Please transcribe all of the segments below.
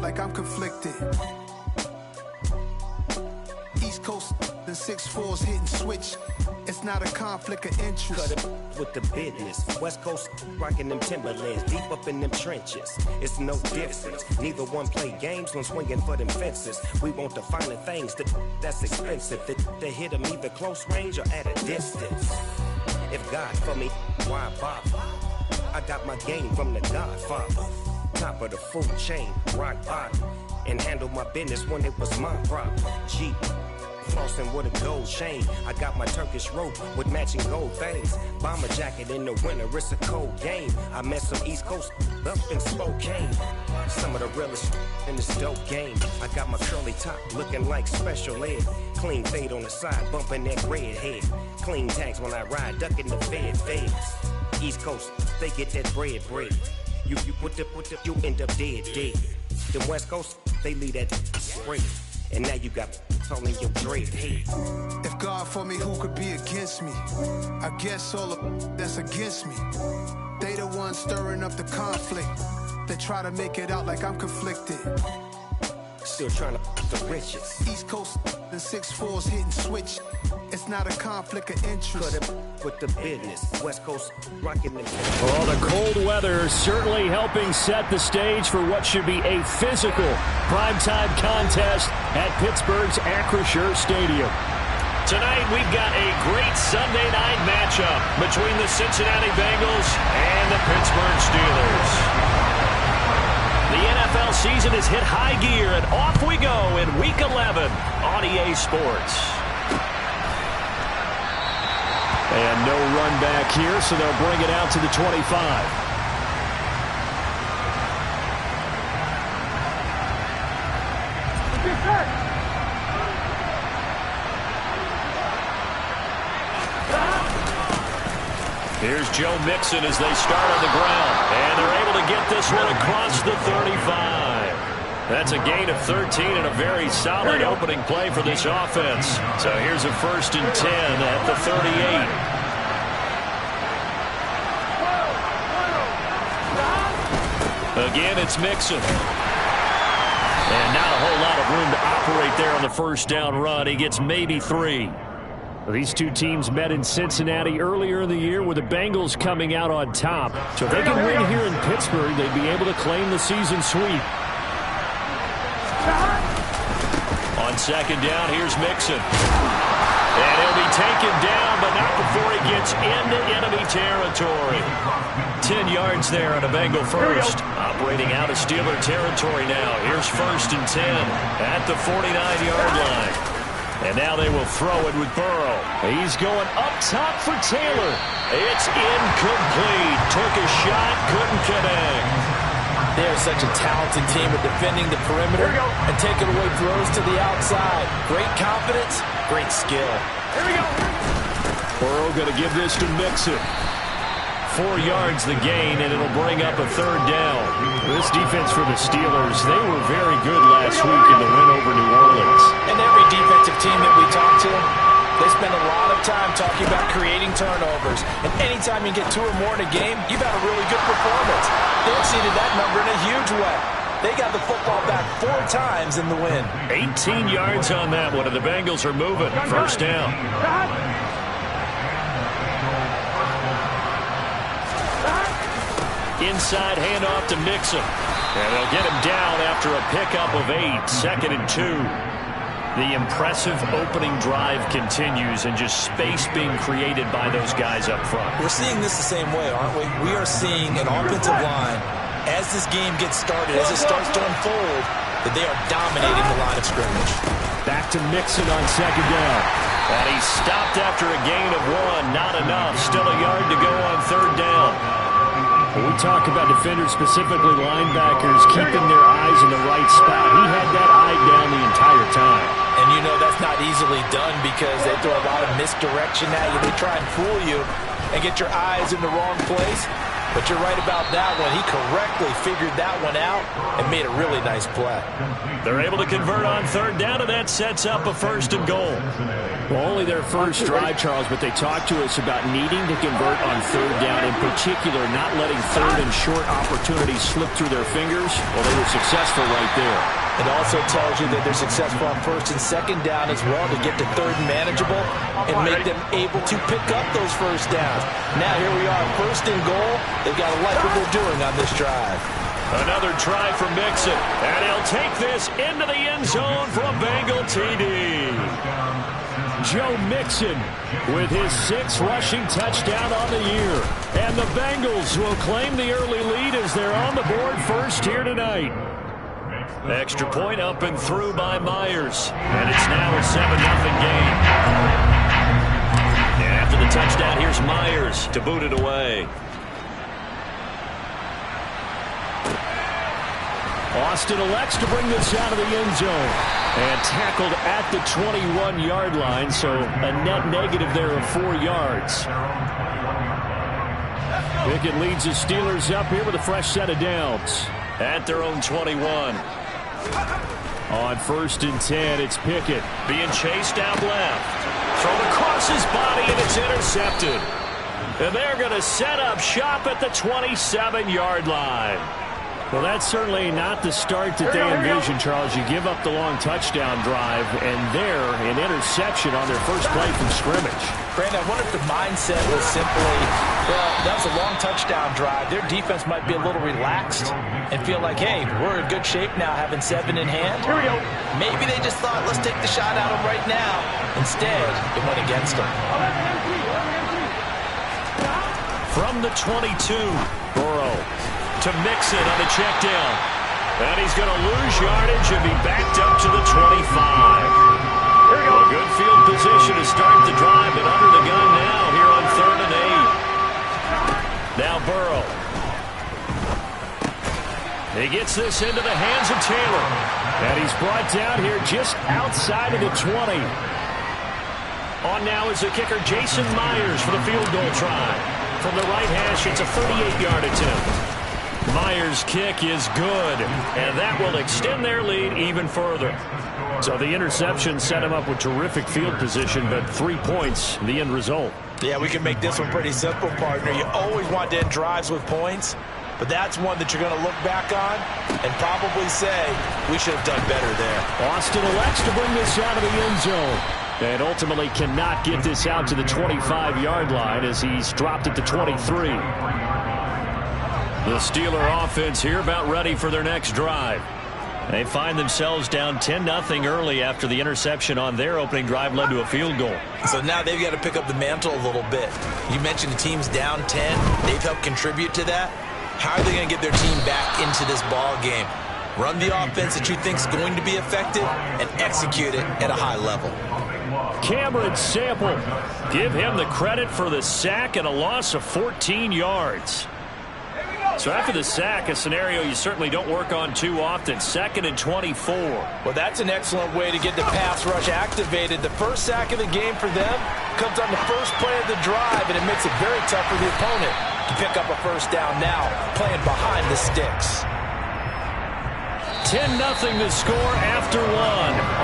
like I'm conflicted. East Coast, the 6'4s hitting switch. It's not a conflict of interest. Cut it with the business. West Coast rocking them Timberlands, deep up in them trenches. It's no difference. Neither one play games when swinging for them fences. We want the finer things that's expensive. That hit them either close range or at a distance. If God for me, why bother? I got my game from the Godfather. Top of the food chain, rock bottom. And handle my business when it was my problem. Jeep. Flossing with a gold chain. I got my Turkish rope with matching gold things. Bomber jacket in the winter, it's a cold game. I met some East Coast up in Spokane. Some of the realest in this dope game. I got my curly top looking like special ed. Clean fade on the side, bumping that red head. Clean tags when I ride, ducking the feds. East Coast, they get that bread. You you end up dead. The West Coast, they leave that straight. And now you got all in your dread head. If God for me, who could be against me? I guess all of that's against me. They the ones stirring up the conflict. They try to make it out like I'm conflicted. Still trying to the riches. East Coast, the 6'4s hitting switch. It's not a conflict of interest. Cut it with the business. West Coast rocking the. Well, the cold weather certainly helping set the stage for what should be a physical primetime contest at Pittsburgh's Acrisure Stadium. Tonight, we've got a great Sunday night matchup between the Cincinnati Bengals and the Pittsburgh Steelers. The NFL season has hit high gear, and off we go in Week 11 on EA Sports. And no run back here, so they'll bring it out to the 25. Here's Joe Mixon as they start on the ground. And they're able to get this one across the 35. That's a gain of 13 and a very solid opening play for this offense. So here's a 1st and 10 at the 38. Again, it's Mixon. And not a whole lot of room to operate there on the first down run. He gets maybe 3. These two teams met in Cincinnati earlier in the year with the Bengals coming out on top. So if they can win here in Pittsburgh, they'd be able to claim the season sweep. On 2nd down, here's Mixon. And he'll be taken down, but not before he gets into enemy territory. 10 yards there on a Bengal first. Operating out of Steeler territory now. Here's 1st and 10 at the 49-yard line. And now they will throw it with Burrow. He's going up top for Taylor. It's incomplete. Took a shot, couldn't connect. They're such a talented team at defending the perimeter and taking away throws to the outside. Great confidence, great skill. Here we go. Burrow going to give this to Mixon. 4 yards the gain, and it'll bring up a 3rd down. This defense for the Steelers, they were very good last week in the win over New Orleans. And every defensive team that we talk to, they spend a lot of time talking about creating turnovers. And anytime you get 2 or more in a game, you've had a really good performance. They exceeded that number in a huge way. They got the football back 4 times in the win. 18 yards on that one, and the Bengals are moving. 1st down. Inside handoff to Mixon. And they'll get him down after a pickup of 8. 2nd and 2. The impressive opening drive continues, and just space being created by those guys up front. We're seeing this the same way, aren't we? We are seeing an offensive line, as this game gets started, as it starts to unfold, that they are dominating the line of scrimmage. Back to Mixon on 2nd down. And he stopped after a gain of 1. Not enough. Still a yard to go on 3rd down. When we talk about defenders, specifically linebackers, keeping their eyes in the right spot, he had that eye down the entire time. And you know that's not easily done because they throw a lot of misdirection at you. They try and fool you and get your eyes in the wrong place. But you're right about that one. He correctly figured that one out and made a really nice play. They're able to convert on third down, and that sets up a 1st and goal. Well, only their first drive, Charles, but they talked to us about needing to convert on third down, in particular not letting third and short opportunities slip through their fingers. Well, they were successful right there. It also tells you that they're successful on 1st and 2nd down as well to get to 3rd and manageable and make them able to pick up those 1st downs. Now here we are, 1st and goal. They've got to like what they're doing on this drive. Another try for Mixon, and he'll take this into the end zone for a Bengal TD. Joe Mixon with his 6th rushing touchdown on the year. And the Bengals will claim the early lead as they're on the board first here tonight. Extra point up and through by Myers. And it's now a 7-0 game. And after the touchdown, here's Myers to boot it away. Austin elects to bring this out of the end zone. And tackled at the 21-yard line, so a net negative there of 4 yards. Pickett leads the Steelers up here with a fresh set of downs. At their own 21. On 1st and 10, it's Pickett. Being chased out left. Thrown across his body, and it's intercepted. And they're going to set up shop at the 27-yard line. Well, that's certainly not the start that they envisioned, Charles. You give up the long touchdown drive, and there, an interception on their first play from scrimmage. Brandon, I wonder if the mindset was simply, well, that was a long touchdown drive. Their defense might be a little relaxed and feel like, hey, we're in good shape now, having 7 in hand. Here we go. Maybe they just thought, let's take the shot at them right now. Instead, it went against them. From the 22, Burrow to Mixon on the check down. And he's going to lose yardage and be backed up to the 25. Here we go. A good field position to start the drive, and under the gun now here on 3rd and 8. Now Burrow. He gets this into the hands of Taylor. And he's brought down here just outside of the 20. On now is the kicker, Jason Myers, for the field goal try. From the right hash, it's a 38-yard attempt. Myers' kick is good, and that will extend their lead even further. So the interception set him up with terrific field position, but 3 points, the end result. Yeah, we can make this one pretty simple, partner. You always want to end drives with points, but that's one that you're going to look back on and probably say, we should have done better there. Austin elects to bring this out of the end zone. And ultimately cannot get this out to the 25-yard line as he's dropped it to 23. The Steeler offense here about ready for their next drive. They find themselves down 10-0 early after the interception on their opening drive led to a field goal. So now they've got to pick up the mantle a little bit. You mentioned the team's down 10. They've helped contribute to that. How are they going to get their team back into this ball game? Run the offense that you think is going to be effective and execute it at a high level. Cameron Sample, give him the credit for the sack and a loss of 14 yards. So after the sack, a scenario you certainly don't work on too often. 2nd and 24. Well, that's an excellent way to get the pass rush activated. The first sack of the game for them comes on the first play of the drive, and it makes it very tough for the opponent to pick up a 1st down now, playing behind the sticks. 10-0 the score after 1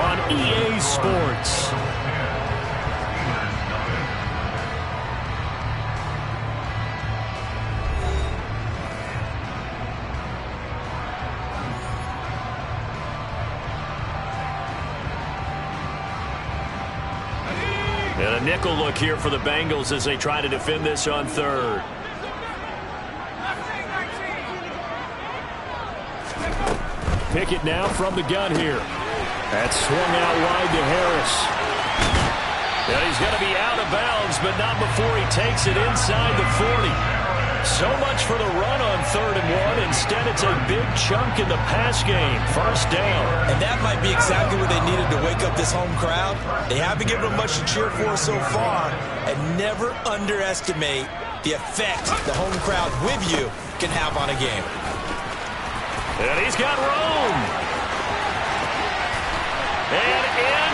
on EA Sports. And a nickel look here for the Bengals as they try to defend this on 3rd. Pickett now from the gun here. That's swung out wide to Harris. And he's going to be out of bounds, but not before he takes it inside the 40. So much for the run on 3rd and 1. Instead, it's a big chunk in the pass game. 1st down. And that might be exactly what they needed to wake up this home crowd. They haven't given them much to cheer for so far. And never underestimate the effect the home crowd with you can have on a game. And he's got room. And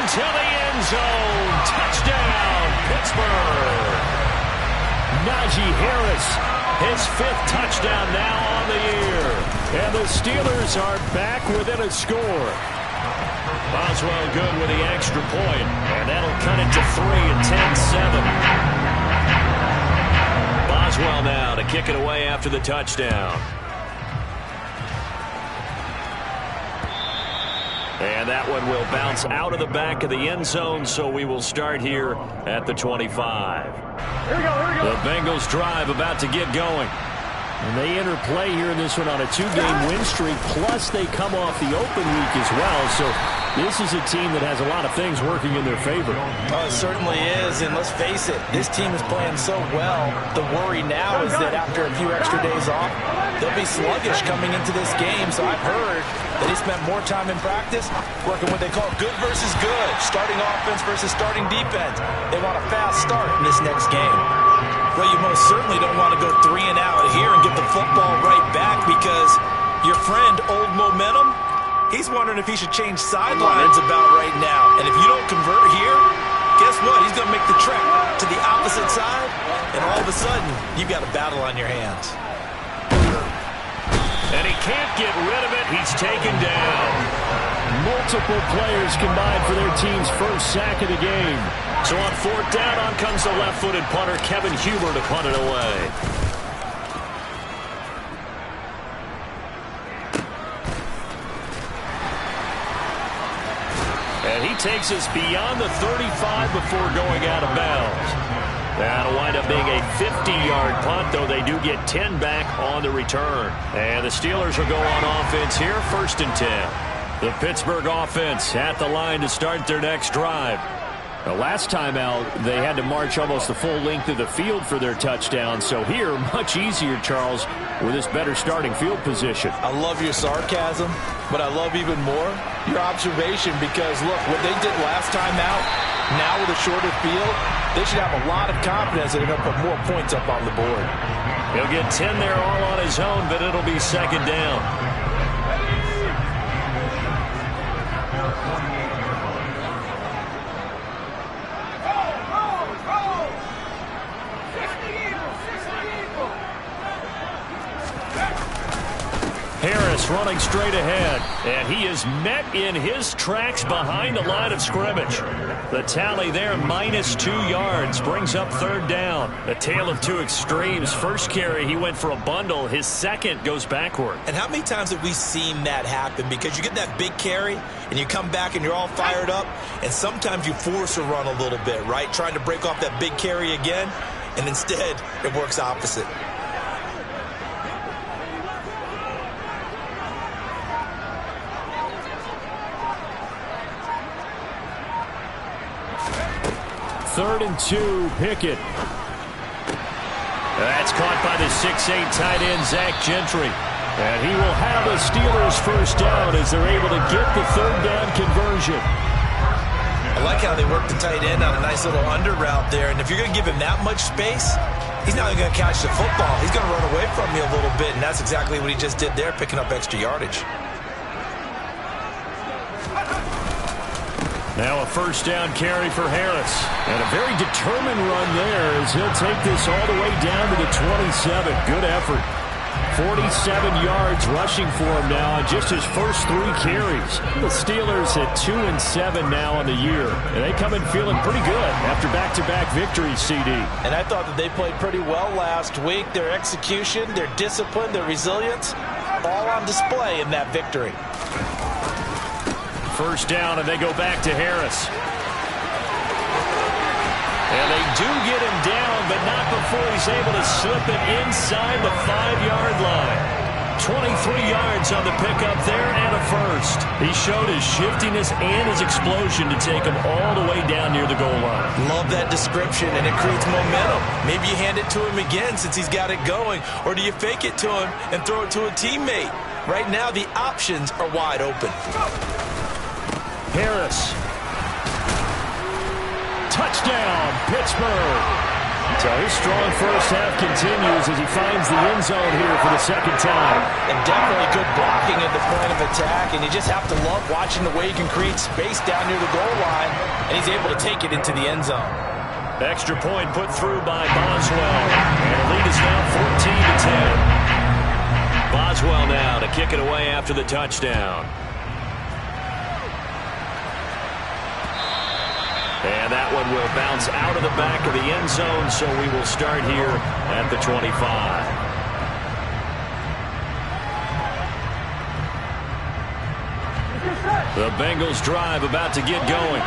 into the end zone. Touchdown, Pittsburgh. Najee Harris His 5th touchdown now on the year. And the Steelers are back within a score. Boswell good with the extra point. And that'll cut it to 3 at 10-7. Boswell now to kick it away after the touchdown. And that one will bounce out of the back of the end zone, so we will start here at the 25. Here we go. The Bengals drive about to get going. And they enter play here in this one on a 2-game win streak, plus they come off the open week as well. So this is a team that has a lot of things working in their favor. Oh, it certainly is, and let's face it, this team is playing so well. The worry now is that after a few extra days off, they'll be sluggish coming into this game. So I've heard that he spent more time in practice working what they call good versus good, starting offense versus starting defense. They want a fast start in this next game. Well, you most certainly don't want to go 3 and out here and get the football right back, because your friend, Old Momentum, he's wondering if he should change sidelines about right now. And if you don't convert here, guess what? He's going to make the trek to the opposite side, and all of a sudden, you've got a battle on your hands. And he can't get rid of it. He's taken down. Multiple players combined for their team's first sack of the game. So on 4th down, on comes the left-footed punter, Kevin Huber, to punt it away. And he takes us beyond the 35 before going out of bounds. That'll wind up being a 50-yard punt, though they do get 10 back on the return. And the Steelers will go on offense here, 1st and 10. The Pittsburgh offense at the line to start their next drive. The last time out, they had to march almost the full length of the field for their touchdown. So here, much easier, Charles, with this better starting field position. I love your sarcasm, but I love even more your observation, because, look, what they did last time out, now with a shorter field, they should have a lot of confidence that they're going to put more points up on the board. He'll get 10 there all on his own, but it'll be 2nd down. Harris running straight ahead, and he is met in his tracks behind the line of scrimmage. The tally there, -2 yards, brings up 3rd down. A tale of two extremes. First carry, he went for a bundle. His second goes backward. And how many times have we seen that happen? Because you get that big carry, and you come back and you're all fired up, and sometimes you force a run a little bit, right? Trying to break off that big carry again, and instead it works opposite. Third and 2, Pickett. That's caught by the 6'8" tight end, Zach Gentry. And he will have a Steelers first down as they're able to get the 3rd down conversion. I like how they work the tight end on a nice little under route there. And if you're going to give him that much space, he's not going to catch the football. He's going to run away from you a little bit, and that's exactly what he just did there, picking up extra yardage. Now a first down carry for Harris. And a very determined run there as he'll take this all the way down to the 27. Good effort. 47 yards rushing for him now on just his first 3 carries. The Steelers at 2-7 now on the year. And they come in feeling pretty good after back-to-back victories, CD. And I thought that they played pretty well last week. Their execution, their discipline, their resilience, all on display in that victory. First down, and they go back to Harris. And they do get him down, but not before he's able to slip it inside the 5-yard line. 23 yards on the pickup there and a first. He showed his shiftiness and his explosion to take him all the way down near the goal line. Love that description, and it creates momentum. Maybe you hand it to him again since he's got it going, or do you fake it to him and throw it to a teammate? Right now, the options are wide open. Harris. Touchdown, Pittsburgh. So his strong first half continues as he finds the end zone here for the 2nd time. And definitely good blocking at the point of attack, and you just have to love watching the way he can create space down near the goal line, and he's able to take it into the end zone. Extra point put through by Boswell. And the lead is now 14-10. Boswell now to kick it away after the touchdown. And that one will bounce out of the back of the end zone, so we will start here at the 25. The Bengals drive about to get going.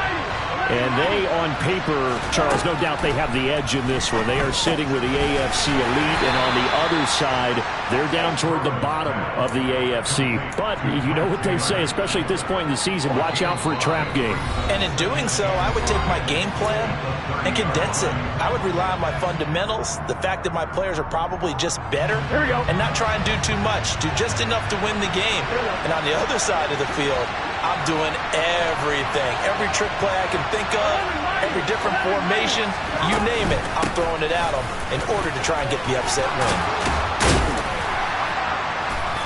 And they, on paper, Charles, no doubt they have the edge in this one. They are sitting with the AFC elite, and on the other side, they're down toward the bottom of the AFC. But you know what they say, especially at this point in the season, watch out for a trap game. And in doing so, I would take my game plan and condense it. I would rely on my fundamentals, the fact that my players are probably just better, and not try and do too much, do just enough to win the game. And on the other side of the field, I'm doing everything, every trick play I can think of, every different formation, you name it, I'm throwing it at them in order to try and get the upset win.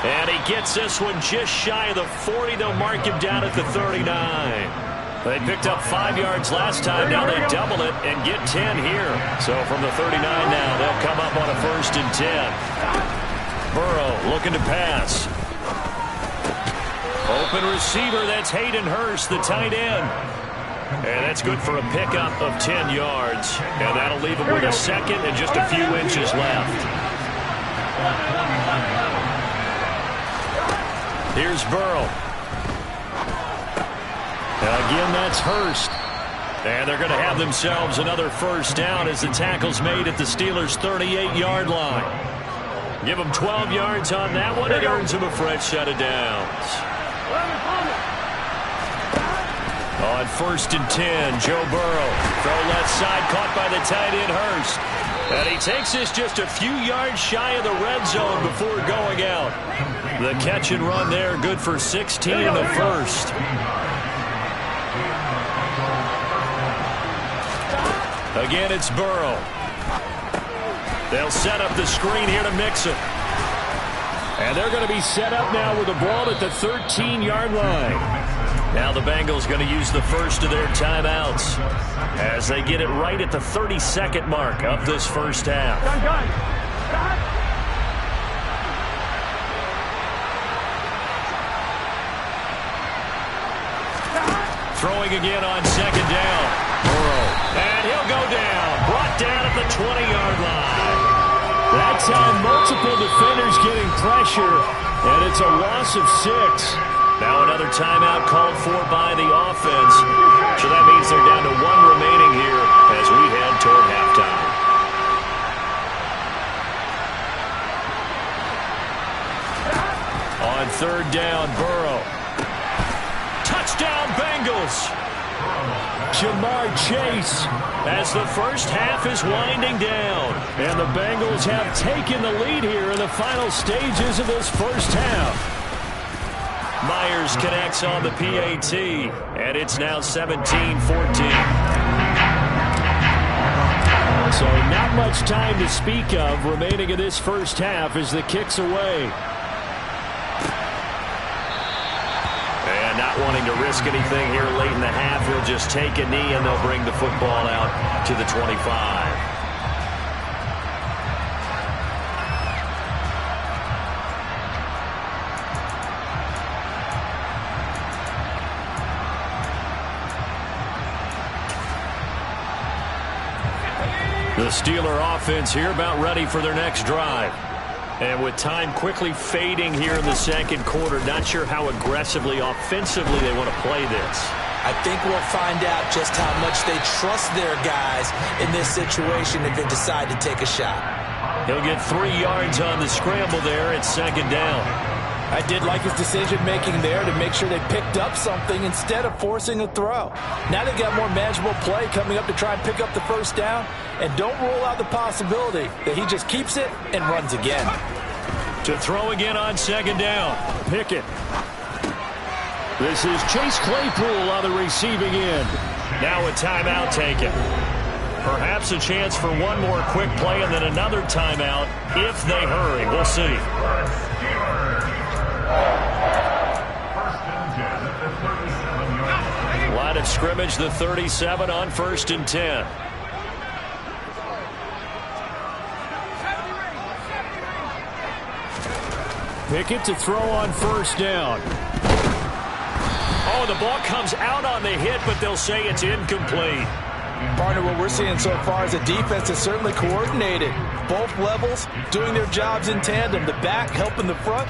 And he gets this one just shy of the 40. They'll mark him down at the 39. They picked up 5 yards last time. Now they double it and get 10 here. So from the 39 now, they'll come up on a 1st and 10. Burrow looking to pass. Open receiver, that's Hayden Hurst, the tight end. And that's good for a pickup of 10 yards. And that'll leave him with a second and just a few inches left. Here's Burrow. And again, that's Hurst. And they're going to have themselves another 1st down as the tackle's made at the Steelers' 38-yard line. Give them 12 yards on that one. It earns them a fresh set of downs. On 1st and 10, Joe Burrow. Throw left side, caught by the tight end Hurst. And he takes this just a few yards shy of the red zone before going out. The catch and run there, good for 16 in the 1st. Again, it's Burrow. They'll set up the screen here to Mixon. And they're going to be set up now with the ball at the 13-yard line. Now the Bengals going to use the first of their timeouts as they get it right at the 32nd mark of this first half. Throwing again on 2nd down. Burrow. And he'll go down. Brought down at the 20-yard line. That time, multiple defenders getting pressure, and it's a loss of 6. Now another timeout called for by the offense. So that means they're down to 1 remaining here as we head toward halftime. On 3rd down, Burrow. Touchdown, Bengals! Jamar Chase as the first half is winding down. And the Bengals have taken the lead here in the final stages of this first half. Myers connects on the PAT, and it's now 17-14. So not much time to speak of remaining in this first half as the kick's away. And not wanting to risk anything here late in the half, he'll just take a knee and they'll bring the football out to the 25. The Steeler offense here about ready for their next drive. And with time quickly fading here in the 2nd quarter, not sure how aggressively, offensively they want to play this. I think we'll find out just how much they trust their guys in this situation if they decide to take a shot. He'll get 3 yards on the scramble there at 2nd down. I did like his decision-making there to make sure they picked up something instead of forcing a throw. Now they've got more manageable play coming up to try and pick up the 1st down. And don't rule out the possibility that he just keeps it and runs again. To throw again on 2nd down. Pickett. This is Chase Claypool on the receiving end. Now a timeout taken. Perhaps a chance for one more quick play and then another timeout if they hurry. We'll see. Line of scrimmage, the 37 on 1st and 10. Pickett to throw on first down. Oh, the ball comes out on the hit, but they'll say it's incomplete. Partner, what we're seeing so far is a defense that's certainly coordinated. Both levels doing their jobs in tandem. The back helping the front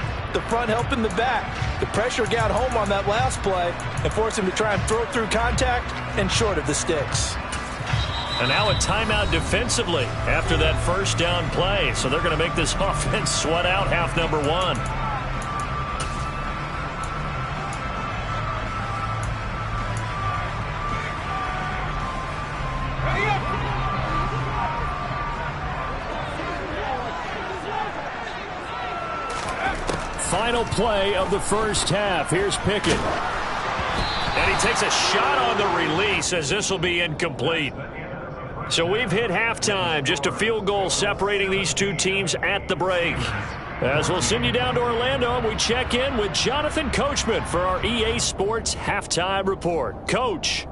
helping the back. The pressure got home on that last play and forced him to try and throw through contact and short of the sticks. And now a timeout defensively after that first down play. So they're going to make this offense sweat out half number one. Final play of the first half. Here's Pickett. And he takes a shot on the release as this will be incomplete. So we've hit halftime. Just a field goal separating these two teams at the break. As we'll send you down to Orlando, we check in with Jonathan Coachman for our EA Sports Halftime Report. Coach.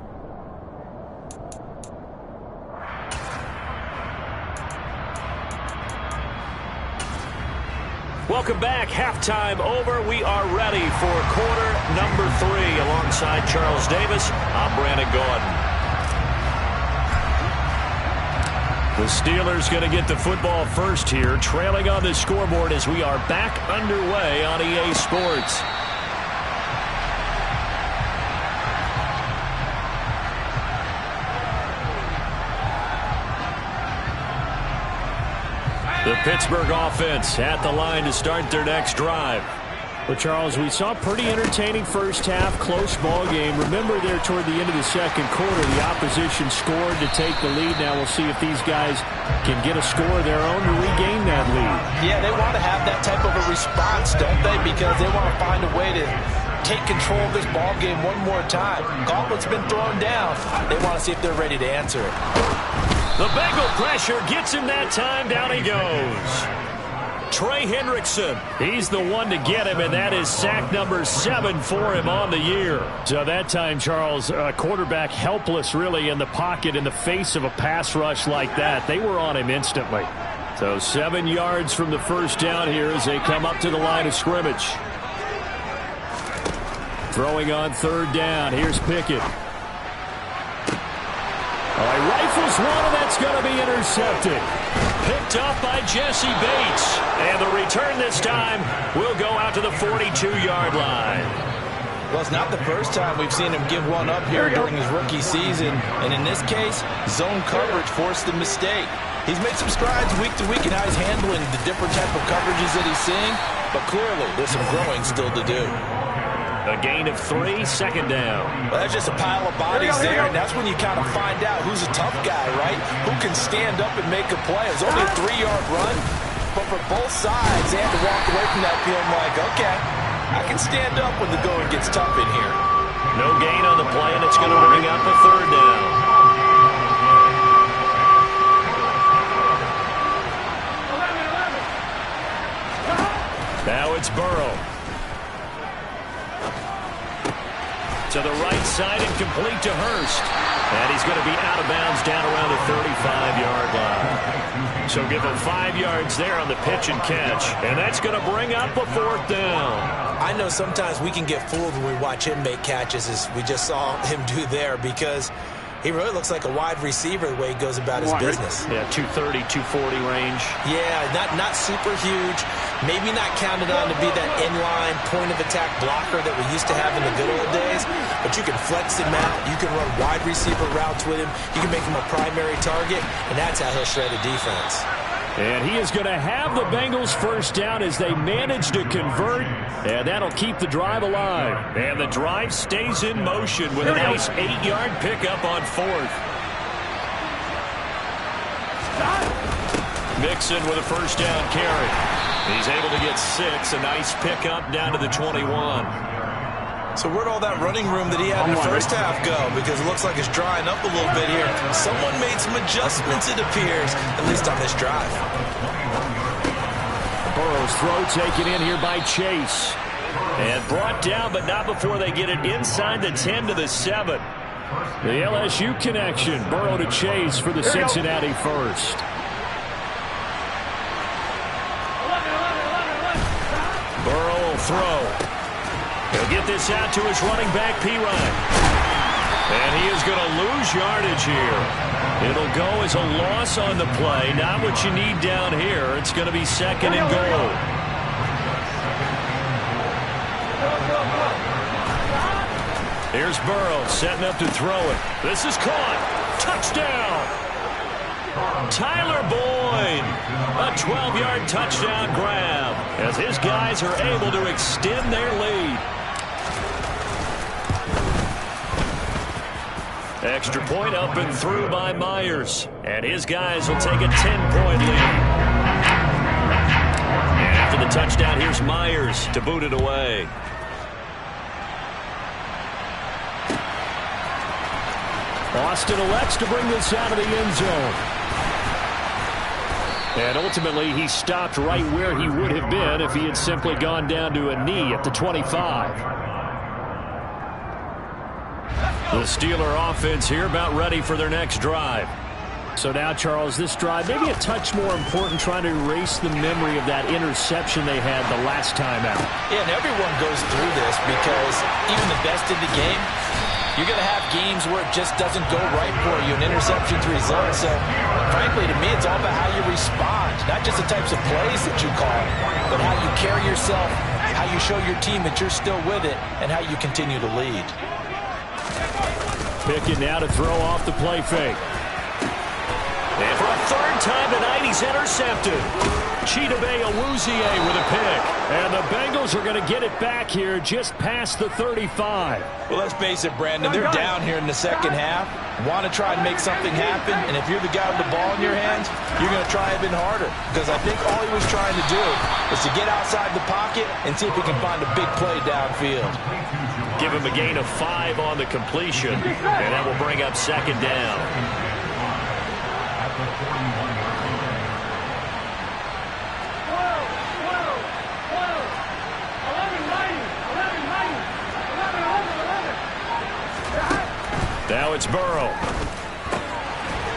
Welcome back. Halftime over. We are ready for quarter number 3. Alongside Charles Davis, I'm Brandon Gordon. The Steelers going to get the football first here, trailing on the scoreboard as we are back underway on EA Sports. The Pittsburgh offense at the line to start their next drive. Well, Charles, we saw a pretty entertaining first half, close ball game. Remember there toward the end of the second quarter, the opposition scored to take the lead. Now we'll see if these guys can get a score of their own to regain that lead. Yeah, they want to have that type of a response, don't they? Because they want to find a way to take control of this ball game one more time. Gauntlet's been thrown down. They want to see if they're ready to answer it. The Bengal pressure gets him that time. Down he goes. Trey Hendrickson, he's the one to get him, and that is sack number 7 for him on the year. So that time, Charles, quarterback helpless really in the pocket in the face of a pass rush like that. They were on him instantly. So 7 yards from the first down here as they come up to the line of scrimmage. Throwing on third down. Here's Pickett. He rifles one, and that's going to be intercepted. Picked up by Jesse Bates. And the return this time will go out to the 42-yard line. Well, it's not the first time we've seen him give one up here during his rookie season. And in this case, zone coverage forced the mistake. He's made some strides week to week in how he's handling the different type of coverages that he's seeing. But clearly, there's some growing still to do. A gain of 3, second down. Well, that's just a pile of bodies there, and that's when you kind of find out who's a tough guy, right? Who can stand up and make a play. It's only a 3-yard run, but for both sides, they had to walk away from that feeling like, okay, I can stand up when the going gets tough in here. No gain on the play, and it's going to bring up a third down. Now it's Burrow. To the right side and complete to Hurst. And he's going to be out of bounds down around the 35-yard line. So give him 5 yards there on the pitch and catch. And that's going to bring up a fourth down. I know sometimes we can get fooled when we watch him make catches, as we just saw him do there, because he really looks like a wide receiver the way he goes about his business. Yeah, 230, 240 range. Yeah, not super huge. Maybe not counted on to be that inline point-of-attack blocker that we used to have in the good old days. But you can flex him out. You can run wide receiver routes with him. You can make him a primary target, and that's how he'll shred a defense. And he is going to have the Bengals first down as they manage to convert, and that'll keep the drive alive. And the drive stays in motion with a nice 8-yard pickup on fourth. Mixon with a first down carry. He's able to get 6, a nice pickup down to the 21. So where'd all that running room that he had in the first half go? Because it looks like it's drying up a little bit here. Someone made some adjustments, it appears, at least on this drive. Burrow's throw taken in here by Chase. And brought down, but not before they get it inside the 10 to the 7. The LSU connection, Burrow to Chase for the Cincinnati first. throw. He'll get this out to his running back, P-Ryan. And he is going to lose yardage here. It'll go as a loss on the play. Not what you need down here. It's going to be second and goal. Here's Burrow setting up to throw it. This is caught. Touchdown. Tyler Boyd. A 12-yard touchdown grab as his guys are able to extend their lead. Extra point up and through by Myers. And his guys will take a 10-point lead. And after the touchdown, here's Myers to boot it away. Austin elects to bring this out of the end zone. And ultimately, he stopped right where he would have been if he had simply gone down to a knee at the 25. The Steeler offense here about ready for their next drive. So now, Charles, this drive maybe a touch more important, trying to erase the memory of that interception they had the last time out. Yeah, and everyone goes through this because even the best in the game, you're going to have games where it just doesn't go right for you, and interceptions result. So, frankly, to me, it's all about how you respond, not just the types of plays that you call, but how you carry yourself, how you show your team that you're still with it, and how you continue to lead. Pickett now to throw off the play fake. And for a third time tonight, he's intercepted. Chidobe Awuzie with a pick. And the Bengals are going to get it back here just past the 35. Well, let's face it, Brandon. They're down here in the second half. Want to try and make something happen. And if you're the guy with the ball in your hands, you're going to try even harder. Because I think all he was trying to do was to get outside the pocket and see if he can find a big play downfield. Give him a gain of 5 on the completion. And that will bring up second down. Now it's Burrow.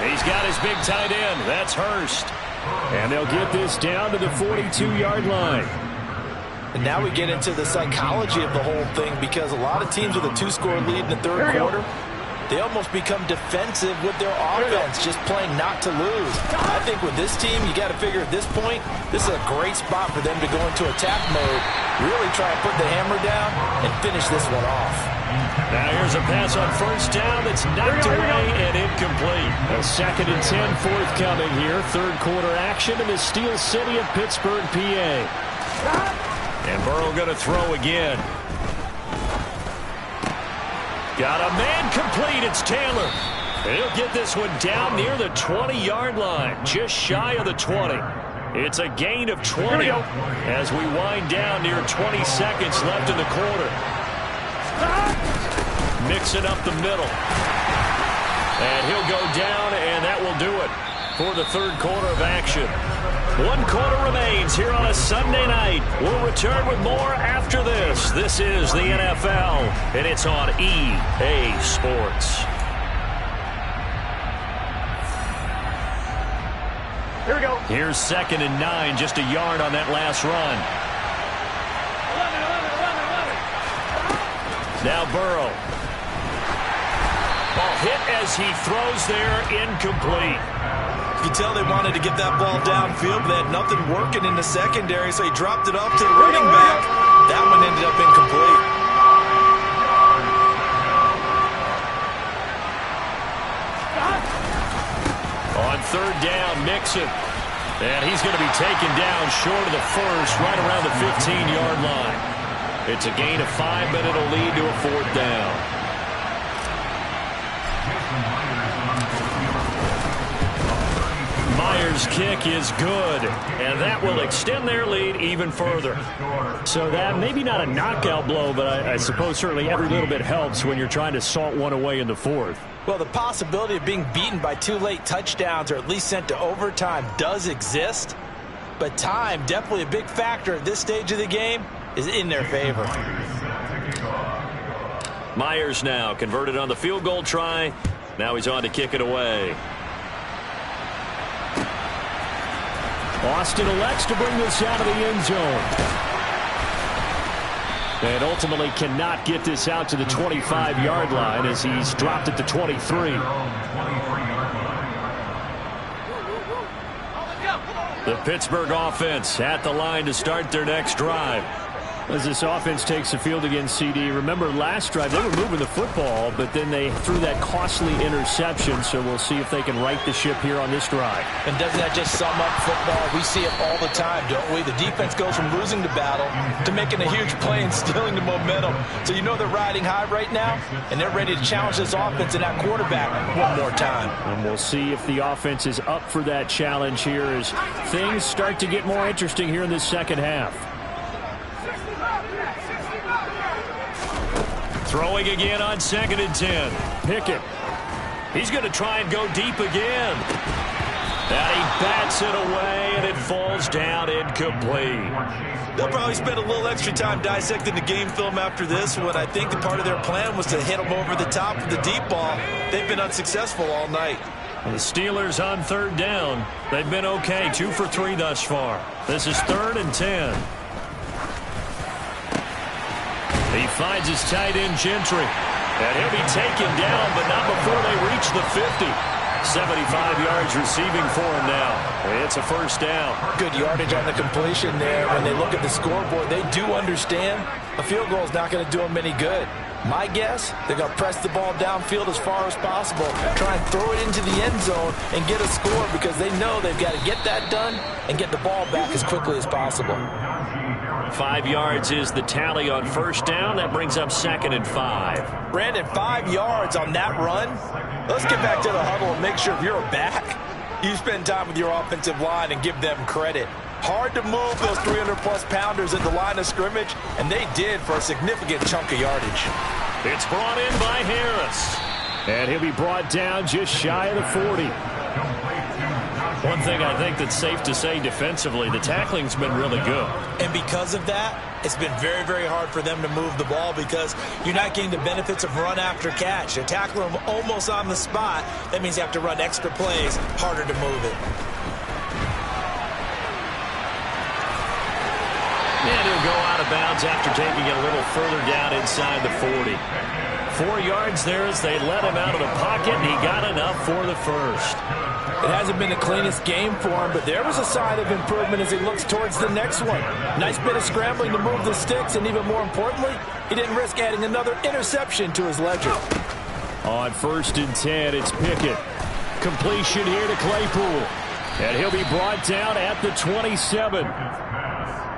He's got his big tight end. That's Hurst. And they'll get this down to the 42-yard line. And now we get into the psychology of the whole thing, because a lot of teams with a 2-score lead in the third quarter, they almost become defensive with their offense, just playing not to lose. I think with this team, you got to figure at this point, this is a great spot for them to go into attack mode, really try and put the hammer down and finish this one off. Now here's a pass on first down that's knocked away and incomplete. A 2nd and 10 forthcoming here. Third quarter action in the Steel City of Pittsburgh, PA. And Burrow going to throw again. Got a man complete. It's Taylor. He'll get this one down near the 20-yard line, just shy of the 20. It's a gain of 20 as we wind down near 20 seconds left in the quarter. Mixing up the middle. And he'll go down, and that will do it for the third quarter of action. 1 quarter remains here on a Sunday night. We'll return with more after this. This is the NFL, and it's on EA Sports. Here we go. Here's 2nd and 9, just a yard on that last run. Now Burrow. Ball hit as he throws there, incomplete. You can tell they wanted to get that ball downfield, but they had nothing working in the secondary, so he dropped it off to the running back. That one ended up incomplete. On third down, Mixon. And he's going to be taken down short of the first, right around the 15-yard line. It's a gain of 5, but it'll lead to a 4th down. Myers' kick is good, and that will extend their lead even further. So that maybe not a knockout blow, but I suppose certainly every little bit helps when you're trying to salt one away in the 4th. Well, the possibility of being beaten by 2 late touchdowns or at least sent to overtime does exist, but time, definitely a big factor at this stage of the game, is in their favor. Myers now converted on the field goal try. Now he's on to kick it away. Austin elects to bring this out of the end zone. And ultimately cannot get this out to the 25-yard line as he's dropped at the 23. The Pittsburgh offense at the line to start their next drive. As this offense takes the field against CD, remember last drive they were moving the football, but then they threw that costly interception, so we'll see if they can right the ship here on this drive. And doesn't that just sum up football? We see it all the time, don't we? The defense goes from losing the battle to making a huge play and stealing the momentum. So you know they're riding high right now, and they're ready to challenge this offense and that quarterback one more time. And we'll see if the offense is up for that challenge here as things start to get more interesting here in this second half. Throwing again on 2nd and 10. Pickett. He's going to try and go deep again. And he bats it away, and it falls down incomplete. They'll probably spend a little extra time dissecting the game film after this when I think the part of their plan was to hit them over the top with the deep ball. They've been unsuccessful all night. The Steelers on 3rd down. They've been okay, 2 for 3 thus far. This is 3rd and 10. He finds his tight end, Gentry. And he'll be taken down, but not before they reach the 50. 75 yards receiving for him now. It's a first down. Good yardage on the completion there. When they look at the scoreboard, they do understand a field goal is not going to do them any good. My guess, they're going to press the ball downfield as far as possible, try and throw it into the end zone and get a score because they know they've got to get that done and get the ball back as quickly as possible. 5 yards is the tally on first down. That brings up 2nd and 5. Brandon, 5 yards on that run. Let's get back to the huddle and make sure if you're a back, you spend time with your offensive line and give them credit. Hard to move those 300-plus pounders at the line of scrimmage, and they did for a significant chunk of yardage. It's brought in by Harris. And he'll be brought down just shy of the 40. One thing I think that's safe to say defensively, the tackling's been really good. And because of that, it's been very, very hard for them to move the ball because you're not getting the benefits of run after catch. You're tackling them almost on the spot. That means you have to run extra plays, harder to move it. And he'll go out of bounds after taking it a little further down inside the 40. 4 yards there as they let him out of the pocket, and he got enough for the first. It hasn't been the cleanest game for him, but there was a sign of improvement as he looks towards the next one. Nice bit of scrambling to move the sticks, and even more importantly, he didn't risk adding another interception to his ledger. On 1st and 10, it's Pickett. Completion here to Claypool. And he'll be brought down at the 27.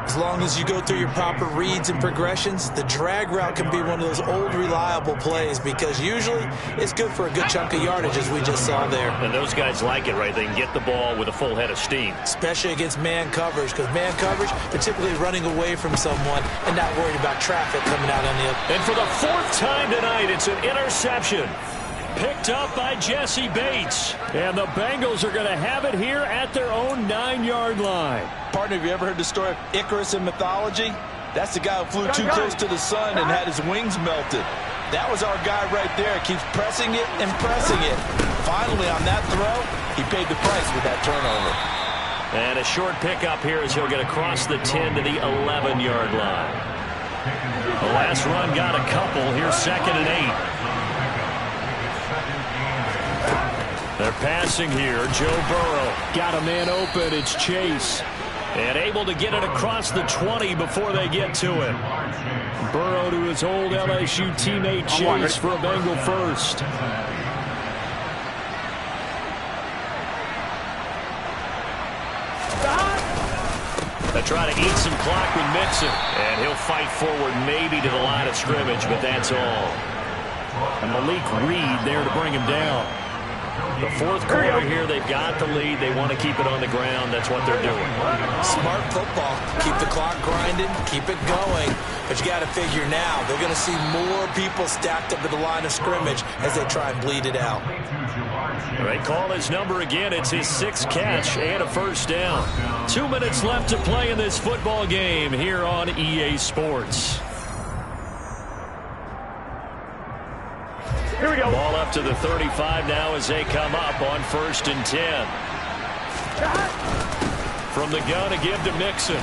As long as you go through your proper reads and progressions, the drag route can be one of those old reliable plays because usually it's good for a good chunk of yardage as we just saw there. And those guys like it, right? They can get the ball with a full head of steam. Especially against man coverage because man coverage, they're typically running away from someone and not worried about traffic coming out on the other. And for the 4th time tonight, it's an interception. Picked up by Jesse Bates. And the Bengals are going to have it here at their own 9-yard line. Partner, have you ever heard the story of Icarus in mythology? That's the guy who flew too close to the sun and had his wings melted. That was our guy right there. Keeps pressing it and pressing it. Finally, on that throw, he paid the price with that turnover. And a short pickup here as he'll get across the 10 to the 11-yard line. The last run got a couple. Here's 2nd and 8. They're passing here. Joe Burrow got a man open. It's Chase. And able to get it across the 20 before they get to him. Burrow to his old LSU teammate Chase for a Bengal first. They try to eat some clock with Mixon. And he'll fight forward maybe to the line of scrimmage, but that's all. And Malik Reed there to bring him down. The 4th quarter here, they've got the lead. They want to keep it on the ground. That's what they're doing. Smart football. Keep the clock grinding. Keep it going. But you got to figure now, they're going to see more people stacked up at the line of scrimmage as they try and bleed it out. They call his number again. It's his 6th catch and a first down. 2 minutes left to play in this football game here on EA Sports. Here we go. Ball up to the 35 now as they come up on 1st and 10. From the gun to give to Mixon.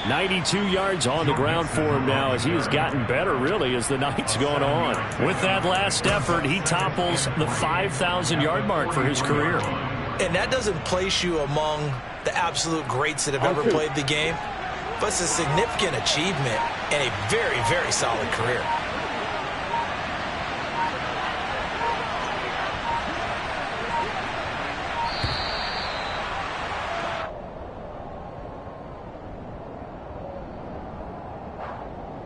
92 yards on the ground for him now as he has gotten better, really, as the night's gone on. With that last effort, he topples the 5,000-yard mark for his career. And that doesn't place you among the absolute greats that have ever played the game, but it's a significant achievement and a very, very solid career.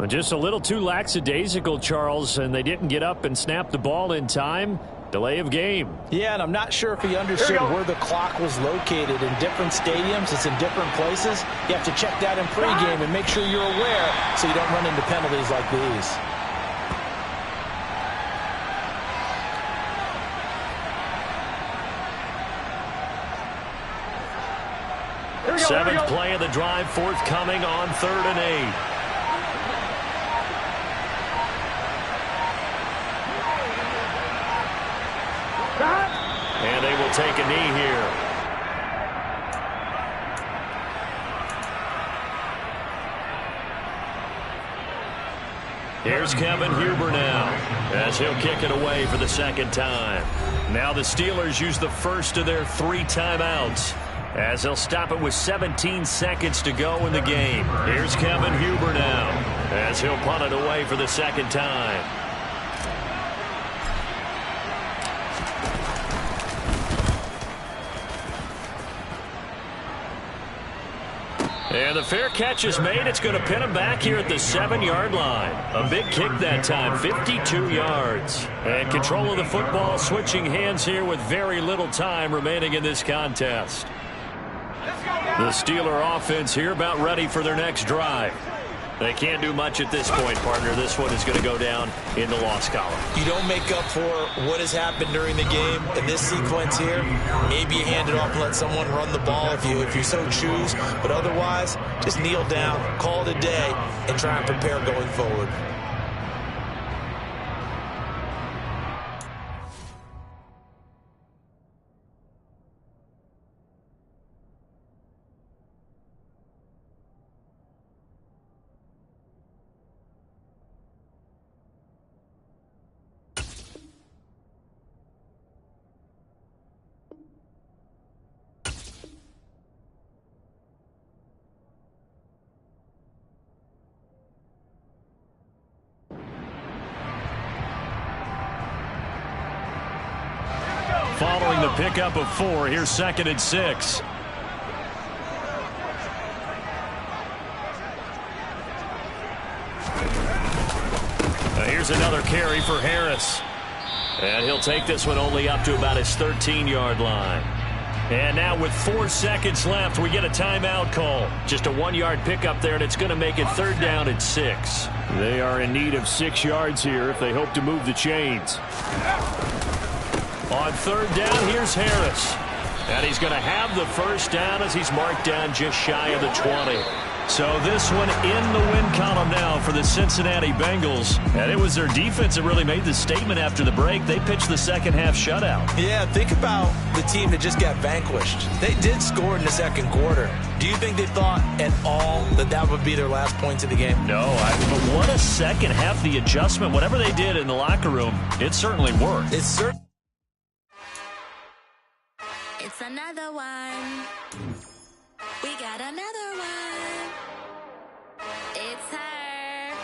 Just a little too lackadaisical, Charles, and they didn't get up and snap the ball in time. Delay of game. Yeah, and I'm not sure if he understood where the clock was located. In different stadiums, it's in different places. You have to check that in pregame and make sure you're aware so you don't run into penalties like these. Seventh play of the drive forthcoming on 3rd and 8. And they will take a knee here. Here's Kevin Huber now as he'll kick it away for the second time. Now the Steelers use the first of their 3 timeouts as they'll stop it with 17 seconds to go in the game. Here's Kevin Huber now as he'll punt it away for the second time. And the fair catch is made. It's going to pin him back here at the 7-yard line. A big kick that time, 52 yards. And control of the football switching hands here with very little time remaining in this contest. The Steeler offense here about ready for their next drive. They can't do much at this point, partner. This one is going to go down in the loss column. You don't make up for what has happened during the game in this sequence here. Maybe you hand it off and let someone run the ball if you so choose. But otherwise, just kneel down, call it a day, and try and prepare going forward. Following the pickup of 4, here's 2nd and 6. Here's another carry for Harris. And he'll take this one only up to about his 13-yard line. And now with 4 seconds left, we get a timeout call. Just a 1-yard pickup there, and it's going to make it 3rd down and 6. They are in need of 6 yards here if they hope to move the chains. On 3rd down, here's Harris. And he's going to have the first down as he's marked down just shy of the 20. So this one in the win column now for the Cincinnati Bengals. And it was their defense that really made the statement after the break. They pitched the second-half shutout. Yeah, think about the team that just got vanquished. They did score in the second quarter. Do you think they thought at all that that would be their last points of the game? No, but what a second half, the adjustment. Whatever they did in the locker room, it certainly worked. It's certainly. It's another one. We got another one. It's her.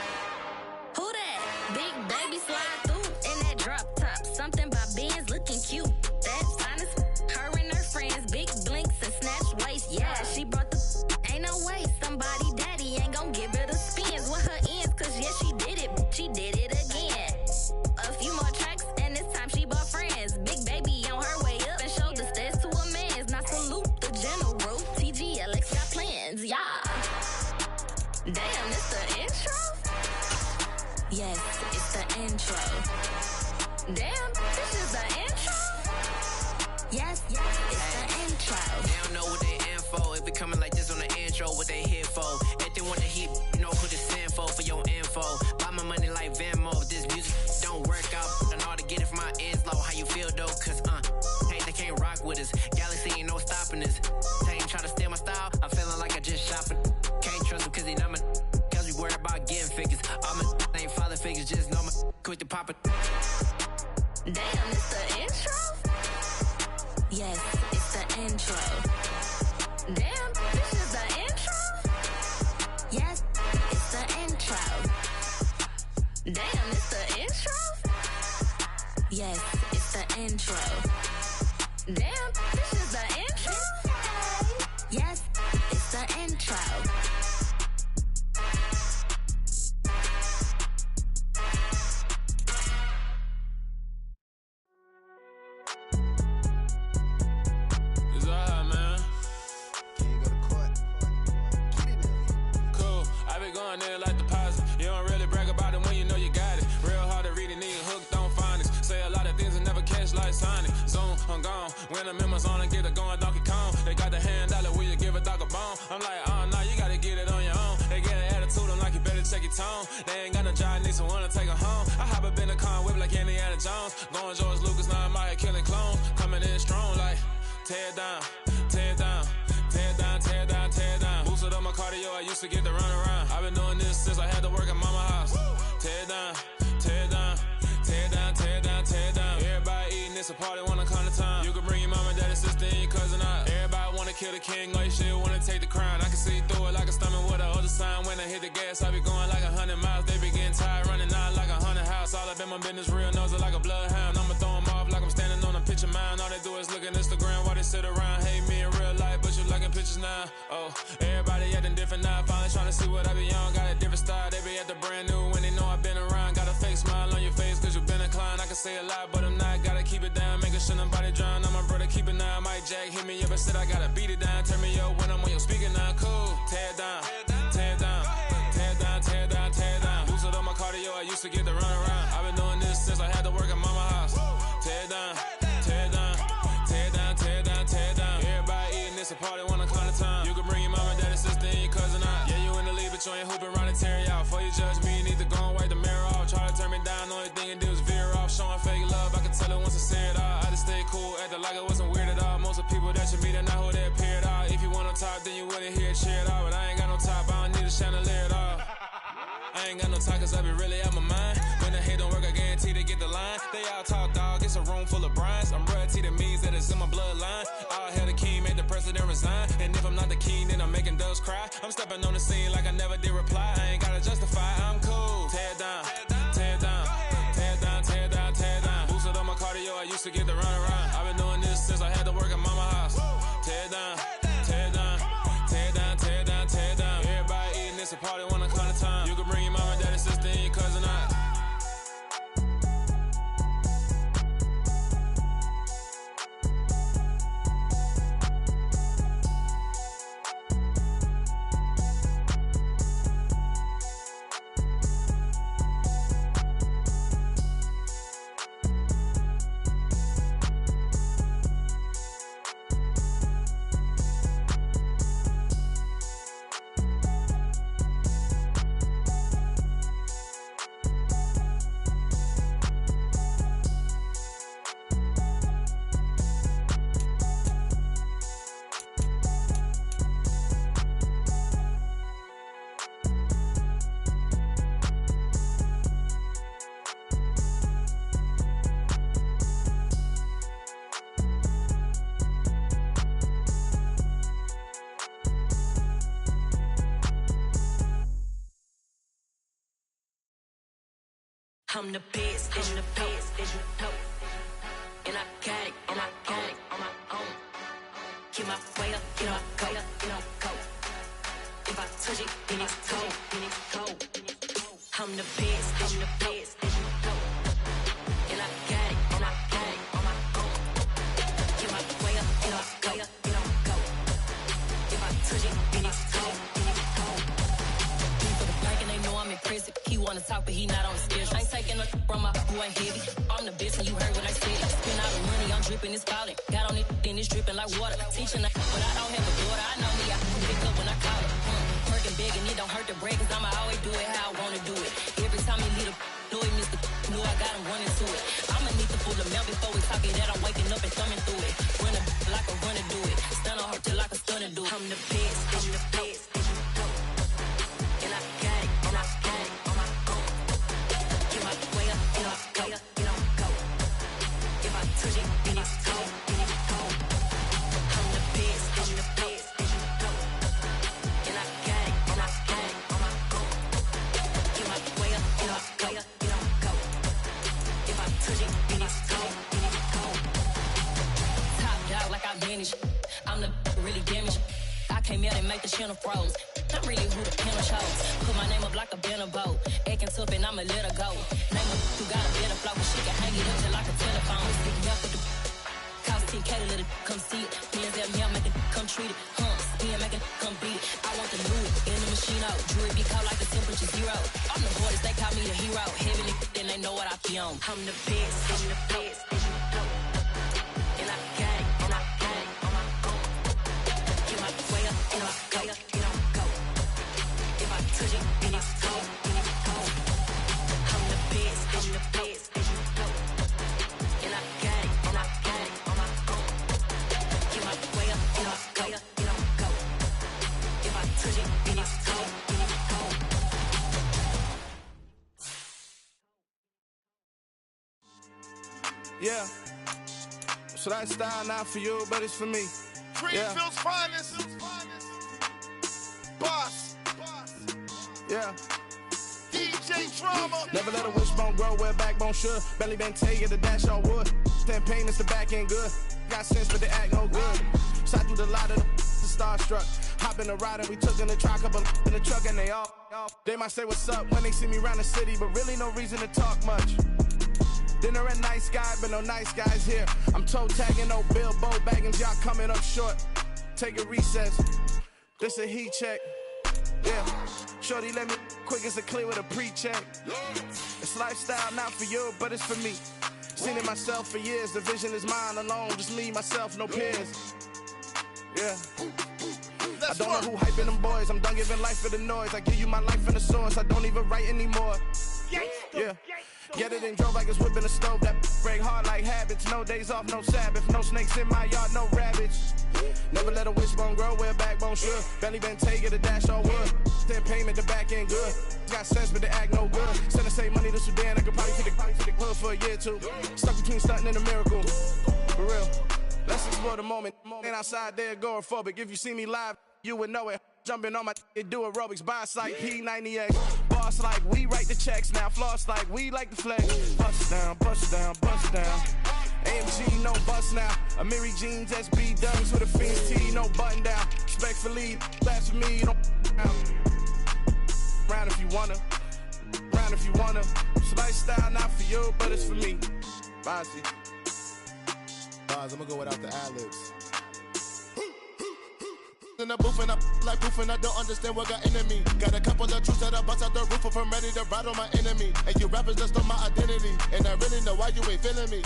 Who that? Big baby slide through in that drop top. Something by Benz looking cute. That's honest. Her and her friends, big blinks and snatch waist. Yeah, she brought the ain't no way. Somebody daddy ain't gonna give her the spins with her ends. Cause yeah, she did it. She did it again. A few more tracks and this time she bought friends. Big baby on her way up and showed the stairs to a man's. Now salute the general. TGLX got plans, yeah. Damn, it's the intro? Yes, it's the intro. Damn, this is the intro? Yes, it's the intro. They don't know what they in for. If we coming like this on the intro, what they here for? If they want to hit, you know who to send for your info. Buy my money like Venmo. If this music don't work out, I know how to get it from my ends low. How you feel though? Cause hey, they can't rock with us. Galaxy ain't no stopping us. They ain't try to steal my style. I'm feeling like I just shopping. Can't trust them cause they Quit the pop it. Damn, it's the intro? Yes, it's the intro. Damn, this is the intro? Yes, it's the intro. Damn, it's the intro? Yes, it's the intro. Damn, this is the intro? Yes, it's the intro. When I'm in my zone and get it going Donkey Kong. They got the hand dollar, will you give a dog a bone? I'm like, oh no, you gotta get it on your own. They get an attitude, I'm like, you better check your tone. They ain't got no job, need someone to take her home. I hop up in the car and whip like Indiana Jones. Going George Lucas, now I'm out here killing clones. Coming in strong like, tear it down, tear it down, tear it down, tear it down, tear it down. Boosted up my cardio, I used to get to run around. I've been doing this since I had to work at mama house. Tear it down, tear it down, tear it down, tear it down, tear it down. Everybody eating, it's a party, wanna come to time. You can bring your mama, daddy, sister, and your cousin out. Everybody wanna kill the king, or you shit wanna take the crown. I can see through it like a stomach with a other sign. When I hit the gas, I be going like 100 miles. They be getting tired, running out like 100 house. All up in my business, real nose like a bloodhound. I'ma throw them off like I'm standing on a picture mound. All they do is look at Instagram while they sit around. Hate me in real life, but you liking pictures now. Oh, everybody acting different now. Finally trying to see what I be on. Got a different style, they be at the brand new when they know I've been around. Got a fake smile on your face, cause you been inclined. I can say a lot, but I'm not. Gotta keep it down, making sure nobody drown. I'm my brother, keep it now. Mike Jack hit me up and said I gotta beat it down. Turn me up when I'm on your speaker now. Cool, tear it down, tear it down, tear it down, tear it down, tear it down. Boosted up my cardio, I used to get to run around. I've been doing this since I had to work at mama house. Tear it down, tear it down, tear it down, tear it down, tear it down. Everybody eating, it's a party, wanna come to time. You can bring your mama, daddy, sister, and your cousin out. Yeah, you in the lead, but you ain't hooping around and tear it out. Before you judge me, you need to go and wipe the mirror off. Try to turn me down, the only thing you do is veer off. Showing fake love, I can tell it once I say it all. I just stay cool, acting like I wasn't weird at all. Most of the people that you meet are not who they appear at all. If you want on top, then you wouldn't hear it cheer at all. But I ain't got no top, I don't need a chandelier at all. I ain't got no talk, cause I be really out my mind. When the hate don't work, I guarantee they get the line. They all talk, dog, it's a room full of brines. I'm royalty, that means that it's in my bloodline. All hell the king, made the president resign. And if I'm not the king, then I'm making doves cry. I'm stepping on the scene like I never did reply. I ain't gotta justify, I'm cool. Tear it down, tear it down, tear it down, tear it down, tear it down. Boosted up my cardio, I used to get to run around. I've been doing this since I had to work at mama house. Tear it down, tear it down, tear it down, tear it down, tear it down. Everybody eating, it's a party, wanna come to time. You can bring your mama, daddy, sister, and your cousin out. I'm the best, I'm the best, as you know. And I got it, and I got it on my own. Get my way up, get my go, go. If I touch it, then it's cold, then it's cold. I'm the best, I'm the best, as you know. And I got it, and I got it on my own. Get my way up, get my go. If I touch it, then it's cold, then it's cold. For the blank and they know I'm impressive. He wanna talk, but he not on the schedule. I ain't taking no from my who ain't heavy. I'm the best and you heard what I said. Spend all the money, I'm dripping, it's falling. Got on it, then it's dripping like water. Teaching but I don't have a daughter. I know me, I can pick up when I call it. Working big and it don't hurt to break, cause I'ma always do it how I wanna do it. Every time he leave know he missed the know I got him running to it. I'ma need to pull the mouth before we talking that I'm waking up and thumbing through it. Run like a runner do it. Stun on her till like a stunner do it. I'm the best, I'm the best. And I got it, and I got it on my own. Get my way up. came out and make the channel froze. I'm really who the piano chose. Put my name up like a banner boat. Acting tough and I'ma let her go. Name her who got a better flow. She can hang it up just like a telephone. Speaking up with the cost TK to let it come see it. Hands down here, make it come treat it. Spin, make it come beat it. I want the new in the machine out. Jewelry be called like the temperature zero. I'm the hardest, they call me the hero. Heavenly, then they know what I be on. I'm the best, I'm the best, and you know. And I got it, and I got it on my own. Get my way up, and I go, and I go. If I touch it, then it's cold, then it's cold. I'm the best, and you know. And I got it, and I got it on my own. Get my way up, and I go, and I go. If I touch it, then it's cold, then it's cold. Yeah. So that style not for you, but it's for me. Greenfield's finest. Boss. Yeah. DJ Drama. Never let a wishbone grow where a backbone should. Belly been tell you the dash all wood. Then pain is the back end good. Got sense, but they act no good. Shot through the lot of the starstruck. Hop in the ride and we took in the truck up in the truck and they all. They might say what's up when they see me around the city, but really no reason to talk much. Dinner at nice guy, but no nice guys here. I'm toe tagging, no Bilbo bagging, y'all coming up short. Take a recess. This a heat check. Yeah. Shorty let me quick as a clear with a pre-check. It's lifestyle not for you, but it's for me. Seen it myself for years. The vision is mine alone. Just me, myself, no peers. Yeah. I don't know who hyping them boys. I'm done giving life for the noise. I give you my life in the source. I don't even write anymore. Yeah. Get it and drove like it's whipping a stove. That break hard like habits. No days off, no Sabbath. No snakes in my yard, no rabbits. Never let a wishbone grow where a backbone should. Belly been take it, a dash all wood. Then payment, the back end good. Got sense, but they act no good. Send the same money to Sudan. I could probably take the hood for a year or two. Stuck between stunting and a miracle. For real. Let's explore the moment. Ain't outside there agoraphobic. If you see me live, you would know it. Jumping on my do aerobics, boss like P90X. Boss like we write the checks now. Floss like we like the flex. Bust down, bust down, bust down. AMG, no bust now. Amiri jeans, SB dunks with a Fiends T, no button down. Respectfully, that's for me, you don't round if you wanna. Round if you wanna. It's lifestyle not for you, but it's for me. Bossy. Boss, I'm gonna go without the ad-libs. In the booth and I like proof and I don't understand what got into me. Got a couple of truths that I bust out the roof if I'm ready to ride on my enemy. And you rappers just on my identity. And I really know why you ain't feeling me.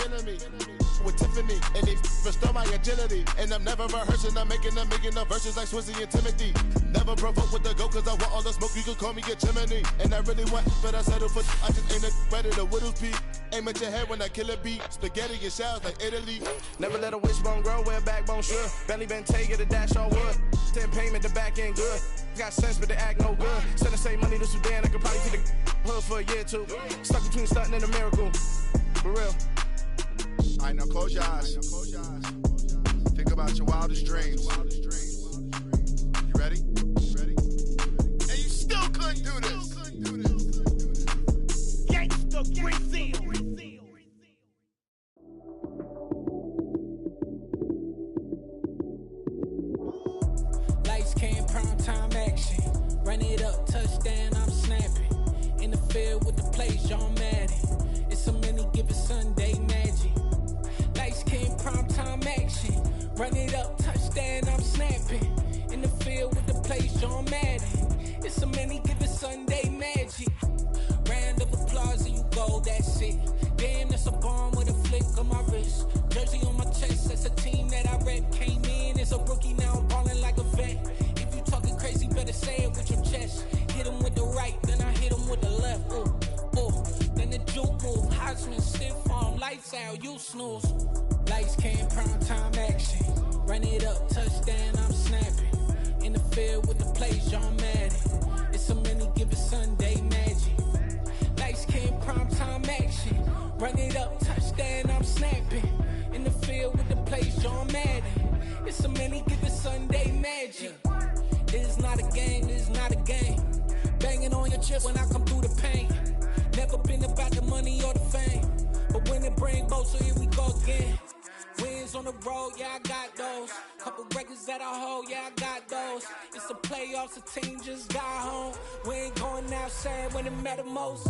With Tiffany and they restore my agility. And I'm never rehearsing, I'm making the verses like Swizzy and Timothy. Never provoke with the go cause I want all the smoke, you can call me a chimney. And I really want, but I settle for I just ain't ready to whittles peak. Aim at your head when I kill a beat. Spaghetti and shells like Italy. Never let a wishbone grow where a backbone should. Belly been take it, a dash all wood. Then payment, the back end good. Got sense, but they act no good. Send the same money to Sudan, I could probably take the hood for a year or two. Stuck between stunting and a miracle. For real. Alright, now close your eyes. Think about your wildest dreams. You ready? And you still couldn't do this. Gangsta Brazil. Lights came, prime time action. Run it up, touchdown, I'm snapping. In the field with the plays, John Madden. It's so many given Sunday magic. Lights came, prime time action. Run it up, touchdown, I'm snapping. In the field with the plays, John Madden. It's so many given Sunday magic. Round of applause and you go, that's it. Damn, that's a bomb with a flick on my wrist. Jersey on my chest, that's a team that I rep. Came in as a rookie, now I'm ballin' like a vet. If you talking crazy, better say it with your chest. Hit him with the right, then I hit him with the left. Then the juke move, Heisman, stiff arm, lights out, you snooze. Lights came, prime time action. Run it up, touchdown, I'm snapping. In the field with the plays, John Madden. It's so many given Sunday magic. Lights came, prime time action. Run it up, touchdown, I'm snapping. In the field with the plays, John Madden. It's so many given Sunday magic. It is not a game, it is not a game. Banging on your chest when I come through the pain. Never been about the money or the fame. But when it bring both, so here we go again. We wins on the road, yeah, I got those. Couple records that I hold, yeah, I got those. It's the playoffs, the team just got home. We ain't going outside when it matter most.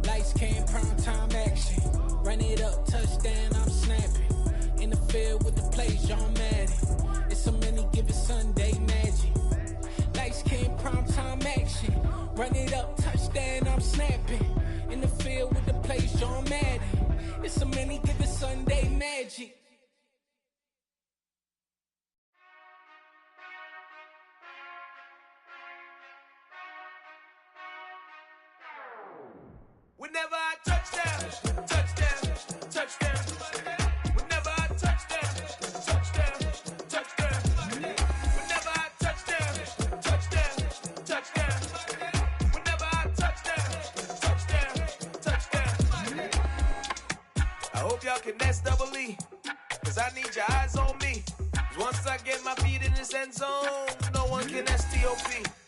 Lights came, prime time action. Run it up, touchdown, I'm snapping. In the field with the plays, John Madden. It's a many given Sunday magic. Lights came, prime time action. Run it up, touchdown, I'm snapping. In the field with the plays, John Madden. It's a many given Sunday magic. Whenever I touchdown, touchdown, touchdown. Whenever I touchdown, touchdown, touchdown. Whenever I touchdown, touchdown, touchdown. Whenever I touchdown, touchdown. I hope y'all can nest double E, cause I need your eyes on me. Once I get my feet in this end zone, no one can STOP.